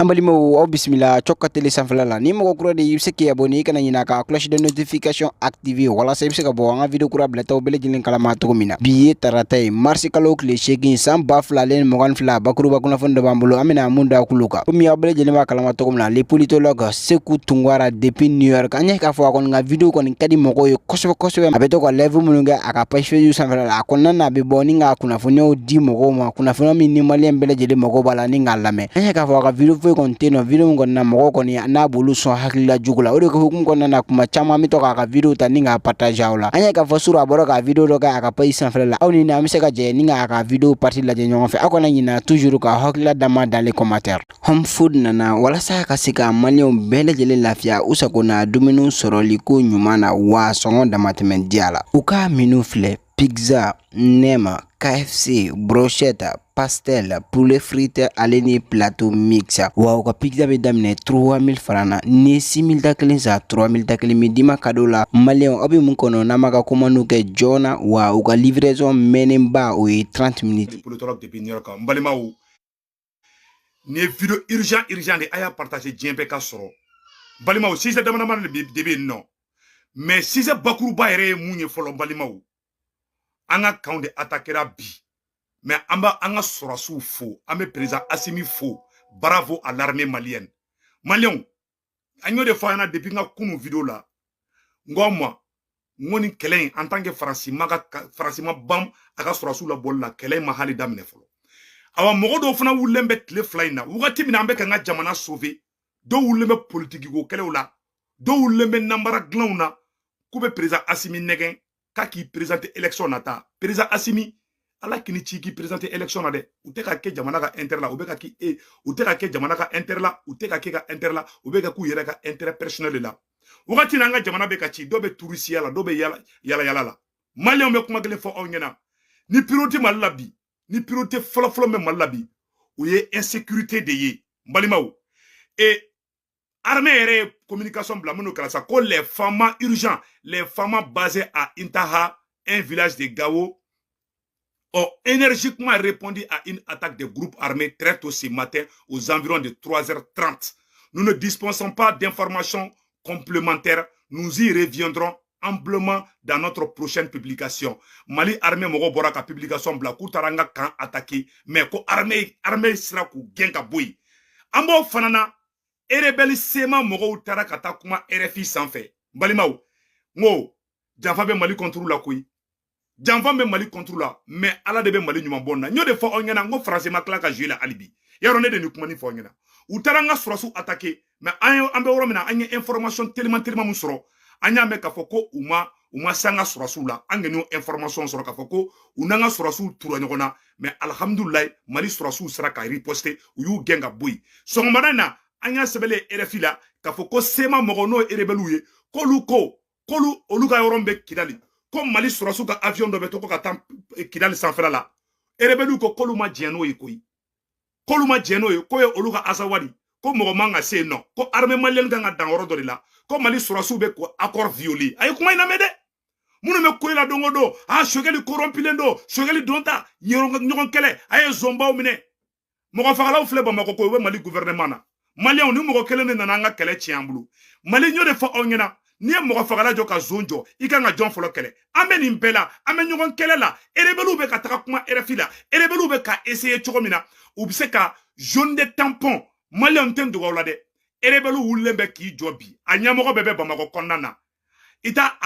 Ambalimo au bismillah chokka tele sanfala la ni mo kuro de yibse ki aboni kana nyina ka cloche de notification activé wala sa yibse ka bo nga video kura blata obele jilin kala ma to mina biye taratay marsi kalo kle shegin sam bafla len mogan fla bakuru bakuna fondo bambulo amina munda kuluka mi obele jilin ma kala ma to mina le politologue seku tungwara depuis New York anya ka fo akon nga video kon kadi moko yo koso abeto ko level mununga aka page facebook sanfala la akon na be boni nga kuna fonyo di moko ma kuna fonyo mi ni mali mbele jilin moko bala ni ngallame anya ka fo aka video konteno video ngonna moko koni na bulu so hakila jugula ode ko hukum konna na kuma chama mi to ka video ta ninga partage awla anya ka fosuru aboro ka video do ka aka pay sans frère la awni na mi se ka je ninga ka video partie la je nyongo fe akona nyina toujours ka hakila dama dans les commentaires home food nana wala sa ka sika malio bele jele lafia usako na domino soroli ko nyumana wa songo damatemen diala uka minu fle pizza nema KFC brochette pastel poulet frite aleni plateau mix wa ka pizza be damne 3000 francs ni 6000 daklen za 3000 daklen mi dima kadola malien obi mun kono na maka komanu ke jona wa ka livraison menemba o 30 minutes politologue depuis New York mbalima ou ne video urgent de aya partager djembe ka soro balima ou si c'est demande man de non mais si c'est bakuru ba yere munye folo balima ou anga kaunde attaquera bi mais anga sorasu faux ame président Assimi faux bravo à l'armée malienne malien agno de fois depuis nga kunu vidéo là ngoma ngoni kelen en tant que francima bam aga sorasu la bol la kelen mahali damne folo awa mogo do fana wulembe tle flyna wugati mina ambe nga jamana sauver do wulembe politique go kelewla do wulembe nambara glauna kube président Assimi negen kaki présenter élection nata président Assimi ala kini chiki présenter élection na de uteka ke jamana ka inter la ubeka ki uteka ke jamana ka inter la uteka ke ka inter la ubeka ku yere ka intérêt personnel la wakati na nga jamana be ka chi do be tourisia la do be yala la malien be kuma gele fo ongena ni priorité malabi ni priorité folo me malabi ou ye insécurité de ye mbalimaou et armée communication blamono kala sa ko les femmes urgents les femmes basées à Intaha un village de Gao ont énergiquement répondu à une attaque des groupes armés très tôt ce matin aux environs de 3h30. Nous ne dispensons pas d'informations complémentaires. Nous y reviendrons amplement dans notre prochaine publication. Mali armée moro boraka publication bla kutaranga kan attaqué mais ko armée sera ku genka boy. Ambo fanana erebeli sema moro utara kata kuma RFI sanfé. Balimaou ngo janfa be Mali contre la koy. Janvan be Mali contre la mais ala de be Mali nyuma bonna nyo de fo ongena ngo français makla ka jouer la alibi yarone de nukumani fo ongena utaranga surasu attaquer mais ambe woro mina anya information tellement musoro anya me ka foko uma sanga surasu la angeno information soro ka foko unanga surasu turo nyona mais alhamdulillah Mali surasu sera ka riposter uyu genga boy so ngana anya sebele RFI la ka foko sema mogono erebeluye kolu oluka yorombe kidali comme Mali surasu ka avion do beto ko ka tam kidali sanfela la erebelu ko koluma jeno yi koyi koluma jeno yi ko oluka azawadi ko mo manga se non ko armée malienne ga dangoro do la ko Mali surasu be ko accord violé ay kuma ina mede munu me ko la dongo do shogeli corrompilendo shogeli donta nyon kele ay zomba mine mo ko fagala fle ba mako ko Mali gouvernement na malien ni mo ko kele ne nanga kele chiambulu Mali nyo de fa ongena ni mo fagala joka zonjo ikanga John folo kele ameni mpela ameni ngon kele la erebelu be ka taka kuma RFI la erebelu be ka essayer chogomina ubise ka jaune de tampon malien tendo wala de erebelu wulembe ki jobi anyamo bebe bamako konnana ita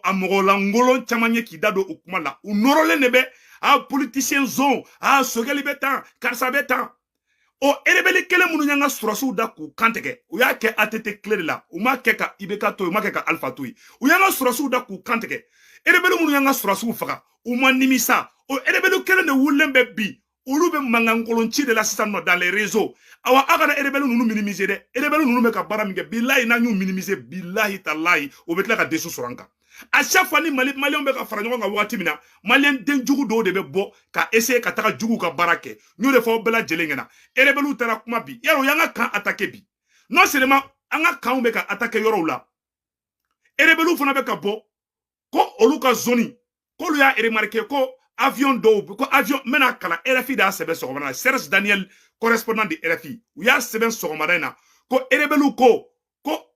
amogo langolo chamanye ki dado ukuma la unorole nebe politicien zone sogeli betan karsa betan o erebeli kele munu nyanga surasu da ku kanteke u ya ke atete clé la u ma ke ka ibeka to u ma ke ka alpha to u yanga surasu da ku kanteke erebeli munu nyanga surasu faga u ma nimisa o erebeli kele ne wulembe bi ulu be mangankolonchi de la système dans les réseaux awa agana erebeli nunu minimiser de erebeli nunu me ka baramige billahi na nyu minimiser billahi tallahi o betla ka desu suranka à chaque fois ni malien be ka faranyo nga wakati mina malien den jugu do de be bo ka essayer ka taka jugu ka barake nyu de fo bela jelengena erebelu tara kuma bi yaro yanga kan attaquer bi non seulement anga kan be ka attaquer yoro la erebelu fona be ka bo ko oluka zoni ko lu ya remarquer ko avion do ko avion mena kala RFI da sebe so bana Serge Daniel correspondant de RFI u y'a sɛbɛn sɔgɔmada in na ko rebelle ko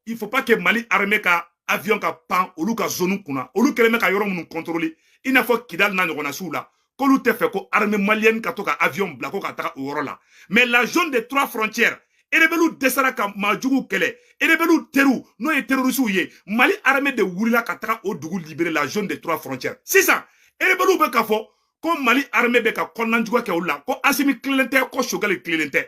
il faut pas que Mali armée ka avion ka pan olu ka zone kunna olu kɛlen bɛ ka yɔrɔ minnu contrôler i n'a fɔ Kidal n'a ɲɔgɔnna suw la k'olu tɛ fɛ ko armée malienne ka to ka avion bila ko ka taga o yɔrɔ la mais la zone des 3 frontières rebelle dɛsɛra ka maajugu kɛlɛ rebelle teru n'o ye terroristes ye Mali armée de wulila ka taga o dugu libérer la zone des 3 frontières sisan rebelle bɛ ka fɔ ko Mali armée bɛ ka kɔnɔnajugu kɛ olu la ko Assimi tilennen tɛ ko Choguel tilennen tɛ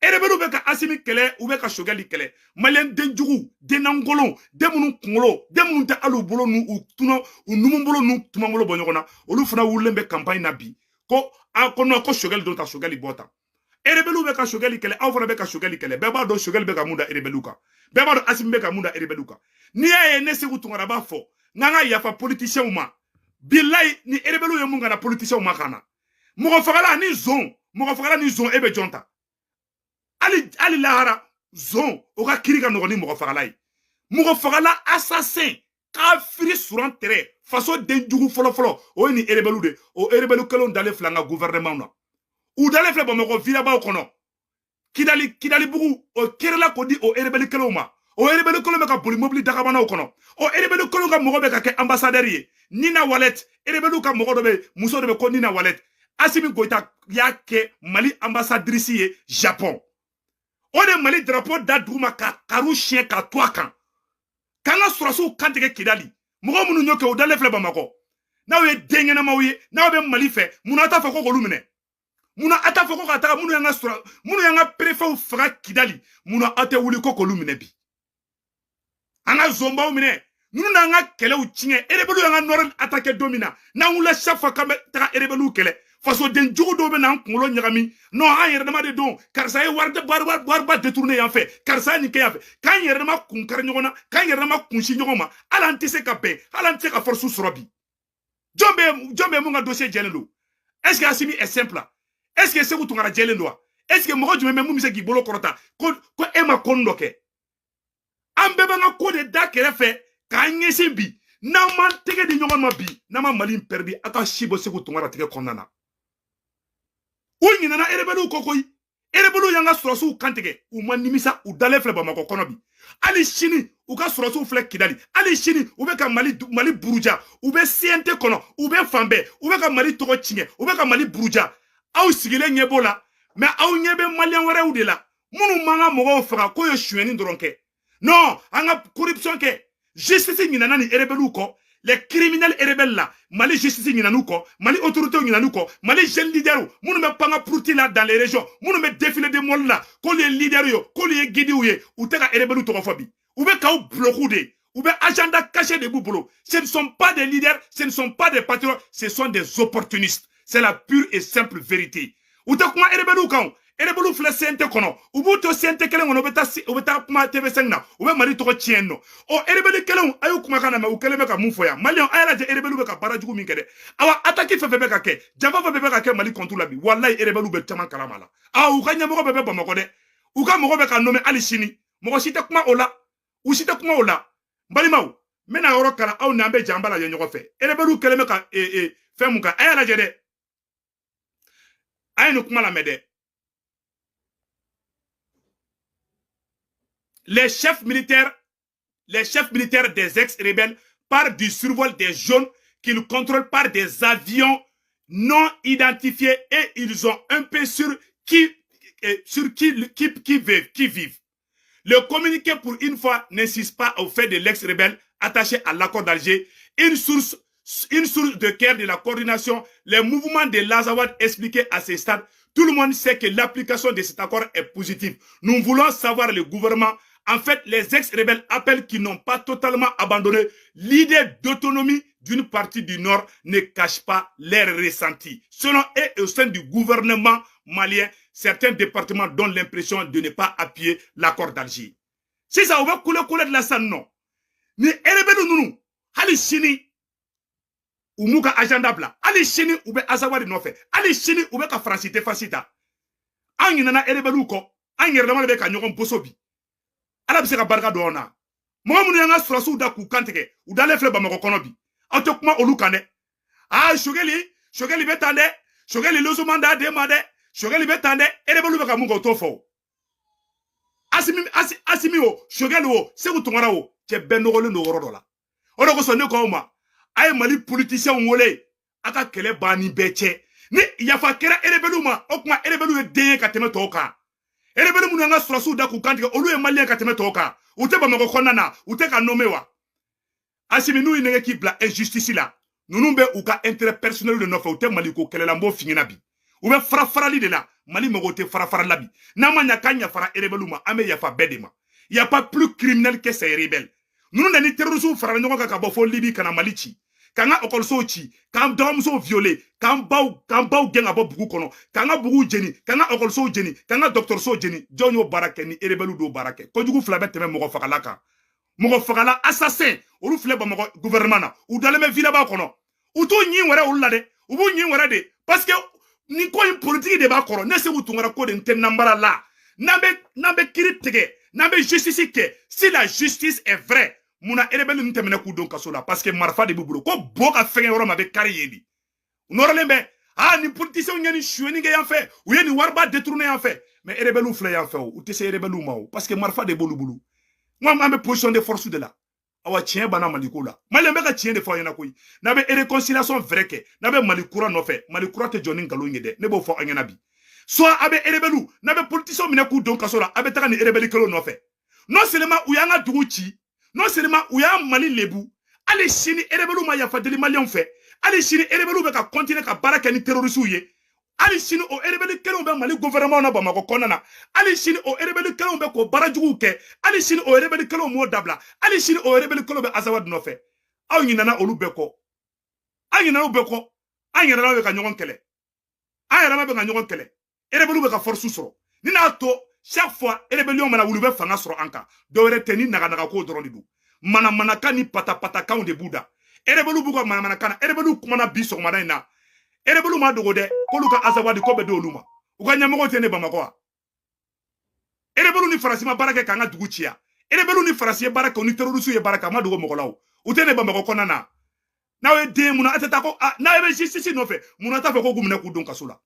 rebelle bɛ ka Assimi kɛlɛ u bɛ ka Choguel kɛlɛ malien denjugu denangolon den minnu kunkolo den minnu tɛ hali u bolo n'u u numunbolo n'u tumabolo bɔ ɲɔgɔn na olu fana wulilen bɛ campagne na bi ko ko non ko Choguel don ta Choguel bɔ ta rebelle bɛ ka Choguel kɛlɛ aw fana bɛ ka Choguel kɛlɛ bɛɛ b'a dɔn Choguel bɛ ka mun da rebelle kan bɛɛ b'a dɔn Assimi bɛ ka mun da rebelle kan n'i y'a ye ne Seku Tunkara b'a fɔ n'an ka yafa politiciens ma bilayi ni rebelle ye mun kana politiciens ma kana mɔgɔ fagala ni zon e bɛ jɔn ta ali lahara zon o ka kiri ka nɔgɔ ni mɔgɔ fagala ye mɔgɔ fagala assassin kafiri suran tɛrɛ faso denjugu fɔlɔfɔlɔ o ye ni rebelle de o rebelle kelen dalen filɛ an ka gouvernement na u dalen filɛ Bamakɔ villabaw kɔnɔ Kidali bugu o kɛrɛla ko di o rebelle kelen ma o rebelle kelen bɛ ka boli mobili dagabanaw kɔnɔ o rebelle kelen ka mɔgɔ bɛ ka kɛ ambassadeur ye Nina Wallet rebelle ka mɔgɔ dɔ bɛ muso dɔ bɛ ko Nina Wallet Assimi Goïta y'a kɛ Mali ambassadrice ye Japon o de Mali drapeau da duguma ka karu siɲɛ ka to a kan k'an ka sɔrɔsiw kantigɛ Kidali mɔgɔ minnu y'o kɛ o dalen filɛ Bamakɔ n'aw ye den ɲɛnamaw ye n'aw bɛ Mali fɛ munna a t'a fɔ ko k'olu minɛ munna a t'a fɔ ko ka taga minnu y'an ka préfets faga Kidali munna a tɛ wuli ko k'olu minɛ bi an ka zonbaw minɛ ninnu n'an ka kɛlɛw tiɲɛ rebelle y'an ka nord attaqué don min na n'an wulila chaque fois k'an bɛ taga rebelle kɛlɛ fasoden jugu dɔw bɛ n'an kunkolo ɲagami non an yɛrɛ dama de don karisa ye wariba détourné yan fɛ karisa ye nin kɛ yan fɛ k'an yɛrɛ dama kun kari ɲɔgɔn na k'an yɛrɛ dama kunsi ɲɔgɔn ma hali an tɛ se ka bɛn hali an tɛ se ka force sɔrɔ bi jɔn bɛ mun ka dossier jɛlen don est-ce que Assimi est simple est-ce que Seku Tunkara jɛlen don est-ce que mɔgɔ jumɛn bɛ mun bɛ se k'i bolo kɔrɔta ko e ma ko dɔ kɛ an bɛɛ b'an ka ko de da kɛrɛfɛ k'an ɲɛsin bi n'an m'an tɛgɛ di ɲɔgɔn ma bi n'an ma Mali perdu a ka si bɔ Seku Tunkara tigɛ kɔnɔna na u ɲinana rebelle ko koyi rebelle y'an ka sɔrɔsiw kantigɛ u ma nimisa u dalen filɛ Bamakɔ kɔnɔ bi hali sini u ka sɔrɔsiw filɛ Kidali hali sini u bɛ ka Mali buruja u bɛ CNT kɔnɔ u bɛ fan bɛɛ u bɛ ka Mali tɔgɔ tiɲɛ u bɛ ka Mali buruja aw sigilen ɲɛ b'o la mais aw ɲɛ bɛ malien wɛrɛw de la minnu m'an ka mɔgɔw faga k'o ye suyɛnni dɔrɔn kɛ non an ka corruption kɛ justice ɲinana ni rebelle kɔ les criminels rebelles là Mali justice ɲinanu kɔ Mali autorité ɲinanu kɔ Mali jeune leader minnu bɛ panga pruti la dans les régions minnu bɛ défilé de mall la k'olu ye leader yo k'olu ye guides ye u tɛ ka rebelle tɔgɔ fɔ bi u bɛ k'aw bloquer de u bɛ agenda caché de b'u bolo ce ne sont pas des leaders ce ne sont pas des patriotes ce sont des opportunistes c'est la pure et simple vérité u tɛ kuma rebelle kan rebelle filɛ CNT kɔnɔ u b'u to CNT kelen kɔnɔ u bɛ taa kuma TV5 na u bɛ Mali tɔgɔ tiɲɛ nɔ o rebelle kelenw a y'u kumakan na mɛ u kɛlen bɛ ka mun fɔ yan maliyɛnw a y'a lajɛ rebelle bɛ ka baara jugu min kɛ dɛ awa attaque fɛn fɛn bɛ ka kɛ janfa fɛn fɛn bɛ ka kɛ Mali contre la bi walayi rebelle bɛ caman kalama la u ka ɲɛmɔgɔ bɛɛ bɛ Bamakɔ dɛ u ka mɔgɔ bɛ ka nommé hali sini mɔgɔ si tɛ kuma o la u si tɛ kuma o la n balimaw n bɛna yɔrɔ kalan aw n'an bɛ jan an b'a lajɛ ɲɔgɔn fɛ rebelle kɛlen bɛ ka fɛn mun kan a y'a lajɛ dɛ a ye nin kuma lamɛn dɛ les chefs militaires des ex-rebelles parlent du survol des zones qu'ils contrôlent par des avions non identifiés et ils ont un peu sur qui vivent. Le communiqué pour une fois n'insiste pas au fait de l'ex-rebelle attaché à l'accord d'Alger, une source de cœur de la coordination, les mouvements de l'Azawad expliqués à ce stade. Tout le monde sait que l'application de cet accord est positive. Nous voulons savoir le gouvernement. En fait, les ex-rebelles appellent qu'ils n'ont pas totalement abandonné l'idée d'autonomie d'une partie du Nord ne cache pas leur ressenti. Selon eux, au sein du gouvernement malien, certains départements donnent l'impression de ne pas appuyer l'accord d'Alger. Si ça va couler de la sang, non. Ni rebelles nous, hali chini, ou mouka agenda bla, hali chini ou be azawari no fait, hali chini ou be ka francité facita. An yinana rebelles ko, an yerlama be ka nyogon bosobi. Ala bi se ka barka do na mo mun yanga surasu da ku kantike u dale fle Bamako kono bi auto kuma olu kane Choguel betande Choguel lozumanda de made Shogeli be tande erebelu be ka mun ko to fo asimi o Shogeli o Seku Tunkara o che benogole no woro la o do ko so ne ko ma ay Mali politicien wole aka kele bani beche ni yafa kera erebelu ma o kuma erebelu e den ka teme toka erebelu mun nga surasu da ku kantika olu e Malien ka teme toka u te ba mako konana u te ka nomewa asimi nu inenge ki bla injustice la nunu be u ka intérêt personnel de nofa u te Mali ko kele la mbo fingina bi u be farafarali de la Mali mago te farafara bi na manya kanya fara erebelu ma ame yafa bedema il y a pas plus criminel que ces rebelles nunu nani terrorisme fara nyonga ka bo fo Libi kana Mali ci kanga okolso ci kan domso violé kan baw genga bo bugu kono kanga bugu jeni kanga okolso jeni kanga docteur so jeni jonyo barake ni erebelu do barake ko jugu flabe teme mogo fakalaka mogo fakala assassin olu fle ba mogo gouvernement na u daleme villa ba kono u to nyi wara ulu de u bu nyi wara de parce que ni ko une politique de ba koro ne se Seku Tunkara ko de nten nambara la nambe critique nambe justice ke si la justice est vraie muna erebelu ntemene ku don kaso la parce que marfa de bubulo ko boka fenge woro ma be kari yedi unoralembe ni politicien ngeni choueni ge yan fait ou yeni warba détourner yan fait mais erebelu fle yan fait ou te se erebelu ma parce que marfa de bolubulu moi ambe position de force de la awa tien bana maliko la malembe ka tien de fo yana koy na be réconciliation vrai ke na be malikura no fait malikura te joni ngalo ngede ne bo fo angena bi soit abe erebelu na be politicien mine ku don kaso la abe taka ni erebeli kelo no fait non seulement ou yanga duguchi non seulement ou ya Mali lebu allez chini erebelu ma yafa deli Malien fait allez chini erebelu be ka continuer ka baraka ni terroriste ye allez chini o erebelu kelo be Mali gouvernement na ba mako konana allez chini o erebelu kelo be ko barajugu ke allez chini o erebelu kelo mo dabla allez chini o erebelu kelo be azawad no fait aw nyina olu be ko anyina olu be ko anyina be ka nyogon kele ayara be ka nyogon kele erebelu be ka force soro ni na to chaque fois rébellion mana wulu be fanga soro anka do were teni naga ko doron didu mana kani pata kan de buda rebelu bugo mana kana rebelu kumana biso mana ina rebelu ma dogo de ko luka azawadi ko be do luma uga nyamo tene bamako rebelu ni farasi ma baraka kanga dugu chia rebelu ni farasi baraka ni terrorisu ye baraka ma dogo mogolaw utene bamako konana nawe de muna atata ko na be justice no fe muna ta fe ko gumne ku don kasula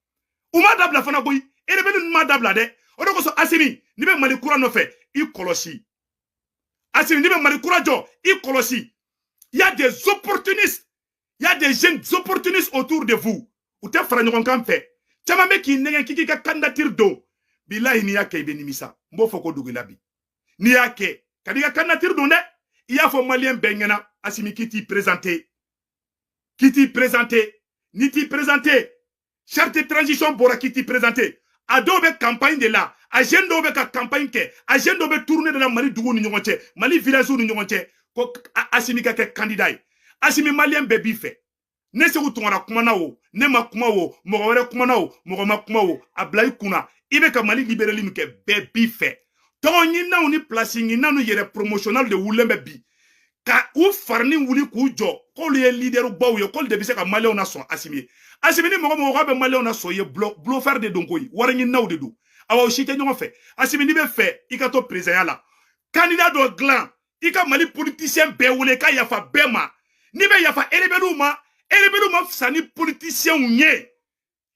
uma dabla fana boy rebelu ma dabla de odoko so asimi ni be Mali kura no fait i kolosi asimi ni be Mali kura jo i kolosi il y a des opportunistes il y a des jeunes opportunistes autour de vous ou te fara nyon kan fait chama be ki negen kiki ka candidature do billahi ni yake be nimisa mbo foko dugula bi ni yake kadi ka candidature do ne il y a fo Malien bengena asimi kiti présenter ni ti présenter charte de transition bora kiti présenter adobe campagne de là agenda be ka campagne ke agenda be tourner de la Mali dugu ni nyonche Mali village ni nyonche ko asimi ka ke candidat asimi Malien be bi fait ne Seku Tunkara kuma na wo ne ma kuma wo mo wore kuma na wo mo ma kuma wo ablay kuna ibe ka Mali libérali mi ke be bi fait to nyina oni placing na no yere promotionnel de wulembe bi ka u farni wuli ku jo ko le leader baw ye ko de bi se ka Malien na son asimi ni mo be Malien na so ye bloc faire de donkoy war nyi naw de do awa o shite nyongo fe asimi ni be fe ikato président la candidat do glan ika Mali politicien be wole ka yafa bema ni be yafa erebelu ma sani politicien nye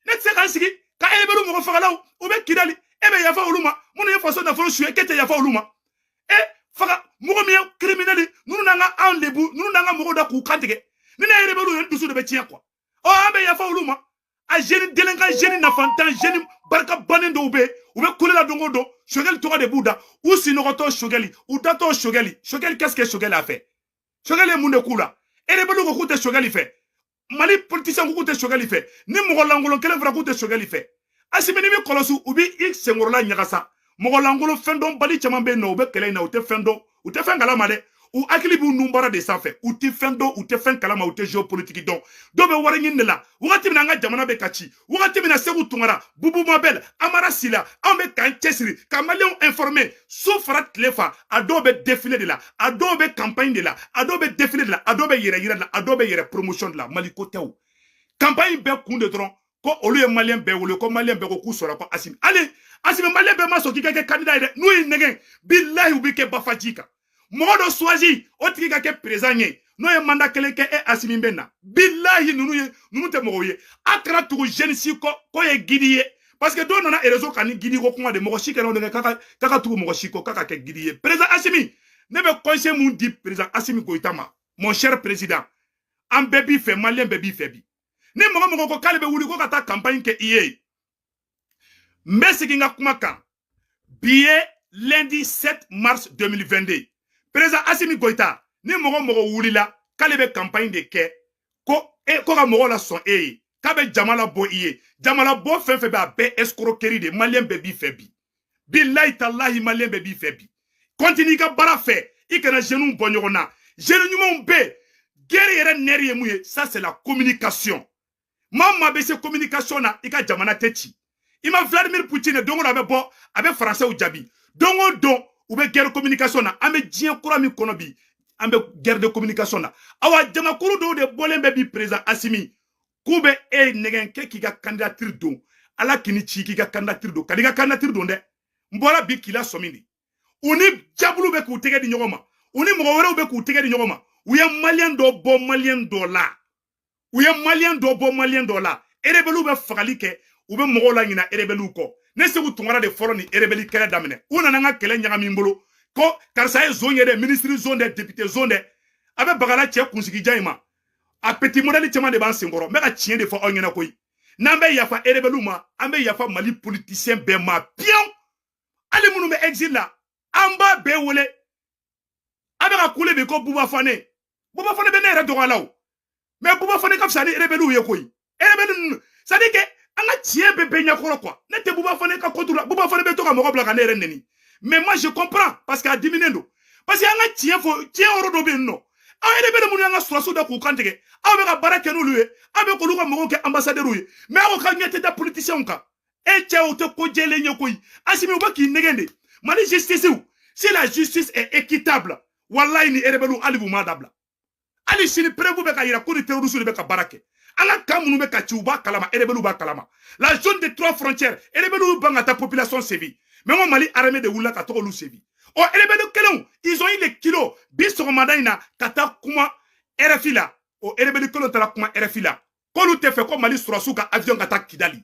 net se kan sigi ka erebelu mo fagalaw o be kidali ebe yafa oluma mo ne façon da fo suye kete yafa oluma faga mo mi criminel nunu nanga en lebu nunu nanga mo da ku kantige ni na erebelu en dusu de be tia quoi o abe yafa oluma a jeune délinquant jeune nafantan jeune barka banen do ube kulela dongo do Shogeli toga de buda ou sinogoto Shogeli ou dato Shogeli qu'est-ce que Shogeli a fait Shogeli munde kula erebelu ko kute Shogeli fait Mali politicien ko kute Shogeli fait ni mogolangolo kele vra kute Shogeli fait asimi ni bi kolosu ubi x sengorola nyagasa mogolangolo fendon bali chamambe no ube kele na ute fendon ute fengala made ou akili bu numbara de sanfɛ ou ti fendo ou te fen kalama ou te géopolitique donc do be wari nyin la wakati mina nga jamana be kachi wakati mina Seku Tunkara bubu mabel amara sila ambe kan chesiri ka Malien informé sofra tlefa adobe défilé de la adobe campagne de la adobe défilé de la adobe yere de la adobe yere promotion de la Maliko tew campagne be kunde dron ko olu ye Malien be wole ko Malien be ko ku sora ko asimi allez asimi Malien be maso ki ka candidat de nou negen billahi ubike bafajika modo soaji o tigi ka ke président ye no ye mandat kele ke asimi benna billahi nunu te mogo ye akra tugu jeune si ko ye gidi ye parce que do nana réseau kani gidi ko kuma de mo shi kana de kaka tu mo shi ko kaka ke gidi président Assimi ne be conseil mun di président Assimi Goïta ma mon cher président en bébi fait malien bébi fait bi ne mo ko kale be wuli ko kata campagne ke iye mbesi kinga kuma kan billet lundi 7 mars 2022 président Assimi Goïta ni mo wuli la kale be campagne de ke ko ka mo la son kabe jamala bo iye jamala bo fe ba be escroquerie de malien bébi fait bi billahi tallahi malien bébi fait bi continue ka bara fait ikana jeune bon nyona jeune nyuma be guerre neri muye ça c'est la communication mama be se communication na ika jamana techi ima Vladimir Poutine dongo na be bo abe français ou jabi dongo don ou be guerre communication na ame dien kura mi konobi ame guerre de communication na awa jama kuru do de bolembe bi président Assimi kube negen ke ki ga candidature don ala kini chi ki ga candidature don kadiga candidature don de mbola bi kila somini uni jabulu be ku tege di nyogoma uni mo were be ku tege di nyogoma uye malien do bo malien do la uye malien do bo malien do la erebelu be fagali ke ube mo la nyina erebelu ko ne se ku tungara de foro ni erebeli kele damene una nga kele nyanga mimbolo ko karsa e zone de ministre zone de député zone de abe bagala che kunsigi jaima a petit modèle chama de ban singoro me ka chien de fo onyena koy nambe yafa erebelu ma ambe yafa mali politicien be ma pion ali munu be exil la amba be wole abe ka kule be ko buba fane be ne re dogalaw mais buba fane ka fsani erebelu ye koy erebelu ça dit que anga chien be be nyakoro quoi ne te buba fane ka kodula buba fane be to ka mo ko blaka ne re neni mais moi je comprends parce qu'à diminuendo parce que anga chien oro do be no a erebelu munu anga suraso da ku kantege abe ka barake no luye abe ko luka mo ko ambassadeur uye mais ko ka nyete da politicien ka e che o te ko jele nyokoy Assimi ba ki negende mali justice ou si la justice est équitable wallahi ni erebelu alibu madabla ali sini prevu be ka yira ko ni terroriste be ka barake ala kamunu be ka chiuba kalama erebelu ba kalama la zone des 3 frontières erebelu banga ta population sévi mais mon mali armée de wula ka to lu sévi o erebelu kelon ils ont eu les kilos biso madaina kata kuma RFI la o erebelu kelon tala kuma RFI la ko lu te fait ko mali surasuka avion kata Kidali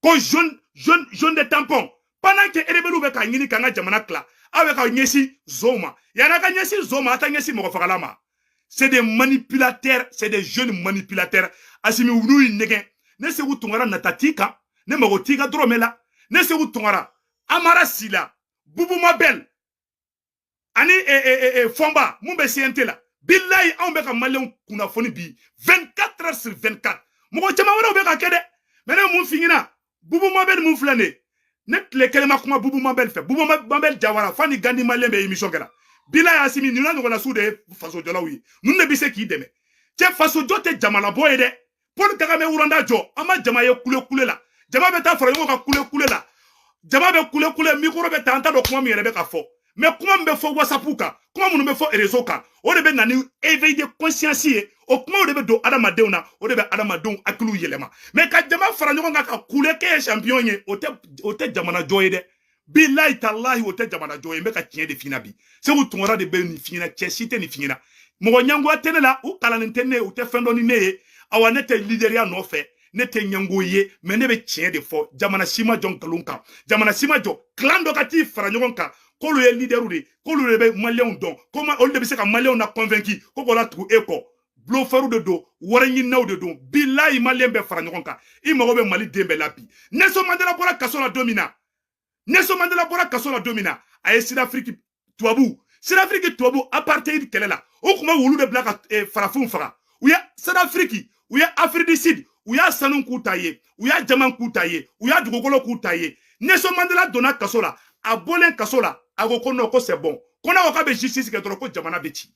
ko jaune de tampon pendant que erebelu be ka ngini kanga jamana kla awe ka nyesi zoma yana ka nyesi zoma ata nyesi mo fakalama c'est des manipulateurs c'est des jeunes manipulateurs Assimi wunu negen ne se wutungara natatika ne magotika dromela ne se wutungara amara sila bubu mabel ani fomba mumbe CNT la billahi on be ka malon kuna foni bi 24 heures sur 24 mo ko chama wala be ka kede mena mun fingina bubu mabel mun flane net le kelema kuma bubu mabel fe bubu mabel jawara fani gandi malembe émission kala billahi Assimi ni na ngona sude faso jolawi nun ne bise ki deme che faso jote jamala boye de Paul Kagame uranda jo ama jama ye kule la jama be ta fara yo ka kule la jama be kule micro be ta anta do kuma mi rebe ka fo mais kuma mbe fo WhatsApp ka kuma munu be fo réseau ka o de be nani éveil de conscience o kuma o de be do adamadenw na o de be adamadenw akilu yelema mais ka jama fara yo ka kule ke champion ye o te jamana joye de billahi tallahi o te jamana joye mbe ka tien de finabi se wo tungora de be ni fina chesite ni fina mo nyango atene la o kala ntene o te fendo ni ne awa nete leaderia no fe nete nyango ye mais ne be tien de fo jamana sima jon kalunka jamana sima jo clan do kati fara nyon ka ko le leader de ko le be malien don comment on de be se ka malien na convaincu ko la tu eko bloferu de do waranyi naw de do billahi malien be fara nyon ka I mo be mali dembe lapi Nelson Mandela bora kasola domina Nelson Mandela bora kasola domina ay Sud-Afrique tuabu apartheid kelela o kuma wulu de blaka farafun fara uya Sud-Afrique uya Afrique du Sud uya sanun kutaye uya jaman kutaye uya dugogolo kutaye Nelson Mandela dona kasola a bolen kasola ago kono ko c'est bon kona ko be justice ke ko jamana beti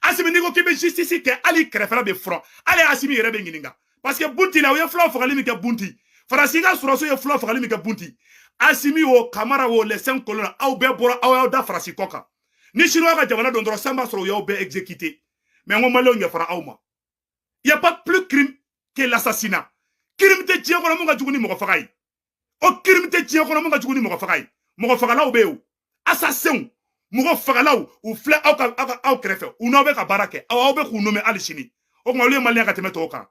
Assimi ni ko ke be justice ke ali krefera be front ali Assimi yere be ngininga parce que bunti la uya flo fagali mi ke bunti farasiga suraso ye flo fagali mi ke bunti Assimi o Kamara o les 5 colonnes au be bora au da farasi koka ni chinois ka jamana don dro samba soro yo be exécuté mais on malon ya fara awma il y a pas plus crime que l'assassinat crime te tien ko mo ga juguni mo ko fakay o crime te tien ko mo ga juguni mo ko fakay mo ko fakala o be o assassin mo ko fakala o fle au krefe o no be ka barake o be ku no me alishini o mo le malien ka temeto ka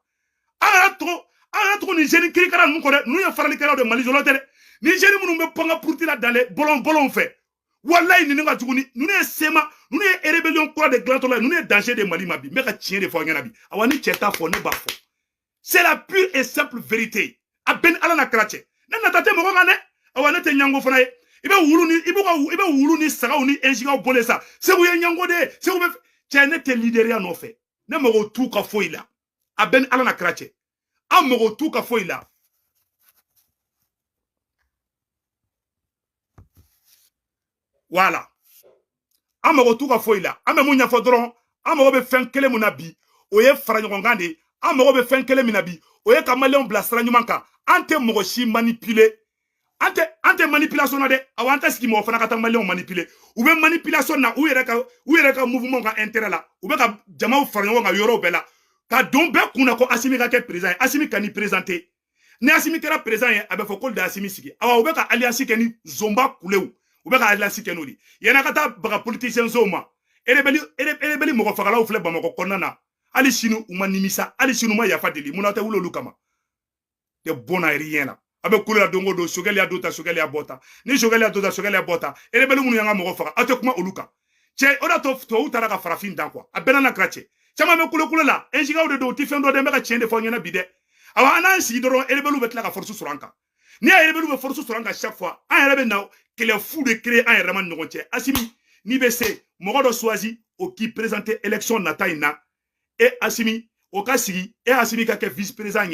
ala to ala to ni jeune kirikara nu ko de nu ye farali kala de Mali jolote de ni jeune munu be panga pour la dans les bolon fait wallahi ni nga tuguni nu ne sema nu ne rébellion quoi de grand là nu ne danger de Mali mabi me ka tien de fo ngana bi awani cheta fo ne ba fo c'est la pure et simple vérité a ben ala na krache na natate mo ngane awani te nyango fona ibe wulu ni saga ni enjiga bolé ça c'est vous nyango de c'est vous tiene te leader ya no fait ne mo tout ka fo ila a ben ala na krache a mo tout ka fo ila voilà amago tuka foila ame munya fodron amago be fen kele munabi oye faranyo ngande amago be fen kele minabi oye kamaleon blasra nyumanka ante mogo shi manipuler ante manipulation na de awanta ski mo fana kata maleon manipuler ou be manipulation na ou yere ka mouvement ka intérêt la ou be ka jama faranyo nga yoro bela ka dombe kuna ko asimi ka ke président asimi kani présenter ne asimi kera président abe fokol da asimi sigi awa ou be ka alliance keni zomba kuleu ou be ka alliance kenodi yana kata baga politicien zoma erebeli mogo fagala ou fle bamako konana ali sinu umanimisa ali sinu ma yafa deli munata wulo lukama de bona rien la abe kula dongo do sogeli adota sogeli abota ni sogeli adota sogeli abota erebeli munu yanga mogo faga atokuma oluka che oda to utara ka farafin dan kwa abena na krache chama me kula la enjiga o de do tifendo de meka chende fo nyana bide awa anansi doro erebelu betla ka force suranka ni erebelu be force suranka chaque fois an erebe naw qu'il est fou de créer un errement de Assimi, ni BC, Morodo Swazi, au qui présentait élection Nataina, et Assimi, au Kassiri, et Assimi kake vice-président,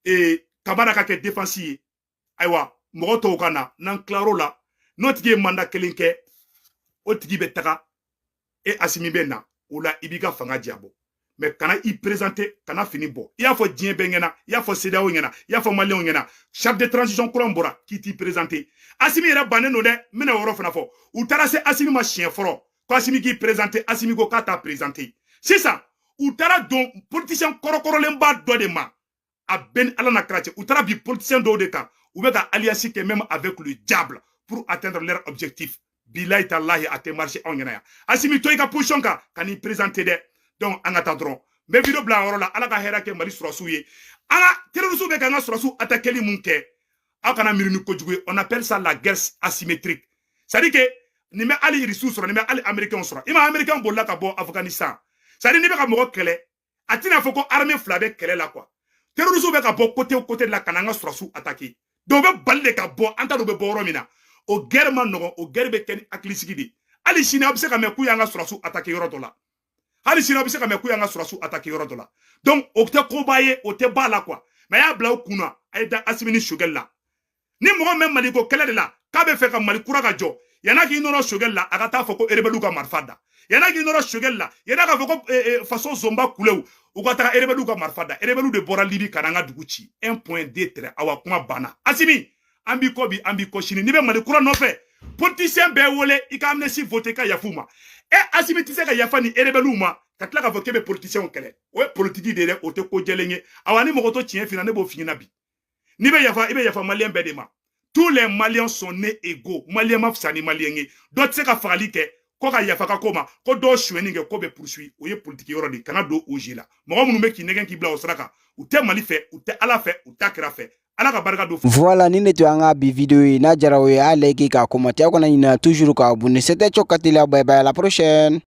et Kabana kake défensier, aywa, Moroto Okana, nan claro la, notre mandat kelinke, otigi betaka, et Assimi bena, ou la ibiga fanga diabo. Mais quand il présentait, quand il fini bon, il y a fait Dien Bengena, il y a fait Sedao Ngena, il y a fait Malion Ngena, chef de transition Kurambora qui t'y présentait. Assimi era bané no de, mena woro fana fo. Ou tara se Assimi ma chien foro. Quand Assimi qui présentait, Assimi go kata présenté. C'est ça. Ou tara donc politicien korokoro lemba do de ma. A ben ala na krache. Ou tara bi politicien do de ka. Ou beka alliance que même avec le diable pour atteindre leur objectif. Billahi tallahi a te marché en Ngena. Assimi toika position ka kan il présentait de. Donc, en attendant, mais vidéo blanc là, ala ka hera ke mali surasouye. Ala terrorisme be kanga surasou attaquer li munke. Akana mirinu kojugwe, on appelle ça la guerre asymétrique. C'est-à-dire que ni me ali ressources ni me ali américain sera. Ima américain bolla ka bo Afghanistan. C'est-à-dire ni be ka mo kele. Atina foko armée flabe kele la quoi. Terrorisme be ka bo côté de la kananga surasou attaquer. Do be balle ka bo anta do be bo romina. O guerre man no o guerre be ken aklisigidi. Ali Chine obse ka me ku yanga surasou attaquer yorotola. Ali sina bise ka meku yanga surasu attaquer yoro dola. Donc o te kobaye o te bala quoi. Mais ya bla kuna ayda asimini shugel la. Ni mo même mali ko kele de la ka be fe ka mali kura ka jo. Yana ki noro shugel la agata foko erebelu ka marfada. Yana ki noro shugel la yana ka foko façon zomba kuleu. Ugata erebelu ka marfada. Erebelu de bora libi kananga duguchi. 1.2 trait awa kuma bana. Asimi ambi ko shini ni be mali kura no fe. Politicien be wole ika amnesi voter ka yafuma. Et Assimi tise ka yafani erebeluma katla ka voke be politicien kele ouais politique de o te ko jelenye awani mokoto tien fina ne bo fina bi ni be yafa malien be de ma tous les maliens sont nés égaux malien mafsani malien d'autres se ka fali ke ko ka yafa ka koma ko do shweni nge ko be poursuit o ye politique yoro di kana do ojila mo munu me ki negen ki bla o sraka ou te mali fait ou te ala fait ou ta kra fait. Voilà, ni netu anga bi vidéo na jarawe a like ka commenter ko na ina toujours ka abonner. C'était Chokatila, bye bye, à la prochaine.